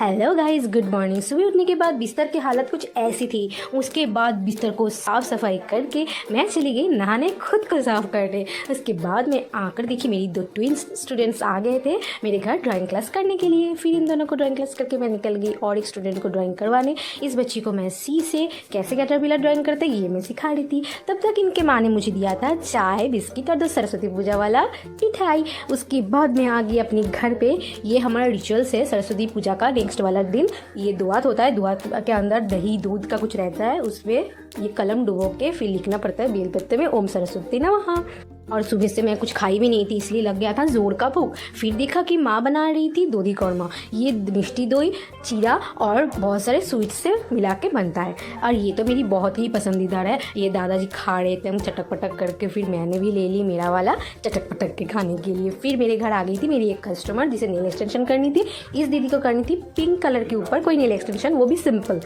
Hello guys, good morning. सुबह उठने के बाद बिस्तर की हालत कुछ ऐसी थी। उसके बाद बिस्तर को साफ़ सफाई करके मैं चली गई नहाने, खुद को साफ़ करने। उसके बाद मैं आकर देखी मेरी 2 ट्विंस स्टूडेंट्स आ गए थे मेरे घर ड्राइंग क्लास करने के लिए। फिर इन दोनों को ड्राइंग क्लास करके मैं निकल गई और एक स्टूडेंट को ड्राइंग करवाने। इस बच्ची को मैं सी से कैसे कैटरपिलर ड्राइंग करते ये मैं सिखा रही थी। तब तक इनके माँ ने मुझे दिया था चाय, बिस्किट और 2 सरस्वती पूजा वाला मिठाई। उसके बाद मैं आ गई अपने घर पे। ये हमारा रिचुअल्स है सरस्वती पूजा का। नेक्स्ट वाला दिन ये दुआत होता है। दुआत के अंदर दही दूध का कुछ रहता है, उसमें ये कलम डुबो के फिर लिखना पड़ता है बेलपत्ते में ओम सरस्वती नमः। और सुबह से मैं कुछ खाई भी नहीं थी, इसलिए लग गया था जोर का भूख। फिर देखा कि माँ बना रही थी दूधी कौरमा। ये मिष्टी दही, चीरा और बहुत सारे स्वीट्स से मिला के बनता है और ये तो मेरी बहुत ही पसंदीदा है। ये दादाजी खा रहे थे हम चटक पटक करके, फिर मैंने भी ले ली मेरा वाला चटक पटक के खाने के लिए। फिर मेरे घर आ गई थी मेरी एक कस्टमर जिसे नेल एक्सटेंशन करनी थी। इस दीदी को करनी थी पिंक कलर के ऊपर कोई नेल एक्सटेंशन, वो भी सिंपल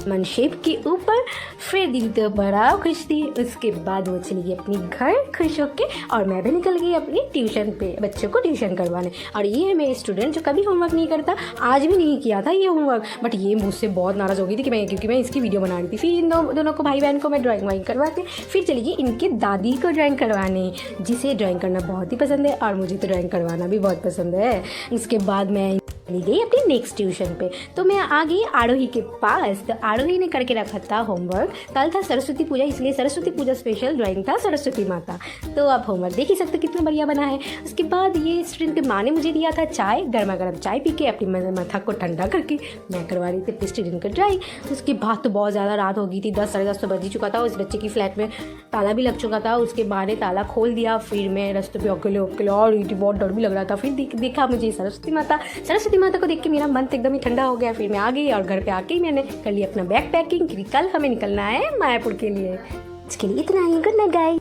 मन शेप के ऊपर। फिर दीदी तो बड़ा खुश थी। उसके बाद वो चली गई अपने घर खुश होके और मैं भी निकल गई अपनी ट्यूशन पे बच्चों को ट्यूशन करवाने। और ये है मेरे स्टूडेंट जो कभी होमवर्क नहीं करता, आज भी नहीं किया था ये होमवर्क, बट ये मुझसे बहुत नाराज़ हो गई थी कि क्योंकि मैं इसकी वीडियो बना रही थी। फिर इन दोनों को भाई बहन को मैं ड्राइंग वाइंग करवाते। फिर चली गई इनके दादी को ड्राइंग करवाने, जिसे ड्राइंग करना बहुत ही पसंद है और मुझे तो ड्राइंग करवाना भी बहुत पसंद है। उसके बाद मैं चली गई अपनी नेक्स्ट ट्यूशन पे। तो मैं आ गई आरोही के पास। तो आरोही ने करके रखा था होमवर्क। कल था सरस्वती पूजा, इसलिए सरस्वती पूजा स्पेशल ड्राइंग था सरस्वती माता। तो आप होमवर्क देख ही सकते कितना बढ़िया बना है। उसके बाद ये स्टूडेंट की माँ ने मुझे दिया था चाय, गर्मा गर्म चाय पी के अपनी माथा को ठंडा करके मैं करवा रही थी अपने स्टूडेंट को ड्राइंग। उसके बाद तो बहुत ज़्यादा रात हो गई थी, 10 साढ़े 10 तो बज ही चुका था। उस बच्चे की फ्लैट में ताला भी लग चुका था। उसके माँ ने ताला खोल दिया। फिर मैं रास्ते पे अकेले और बहुत डर भी लग रहा था। फिर देखा मुझे सरस्वती माता को देख के मेरा मन तो एकदम ही ठंडा हो गया। फिर मैं आ गई और घर पे आके ही मैंने कर लिया अपना बैग पैकिंग, क्योंकि कल हमें निकलना है मायापुर के लिए। इसके लिए इतना ही। Good night guys.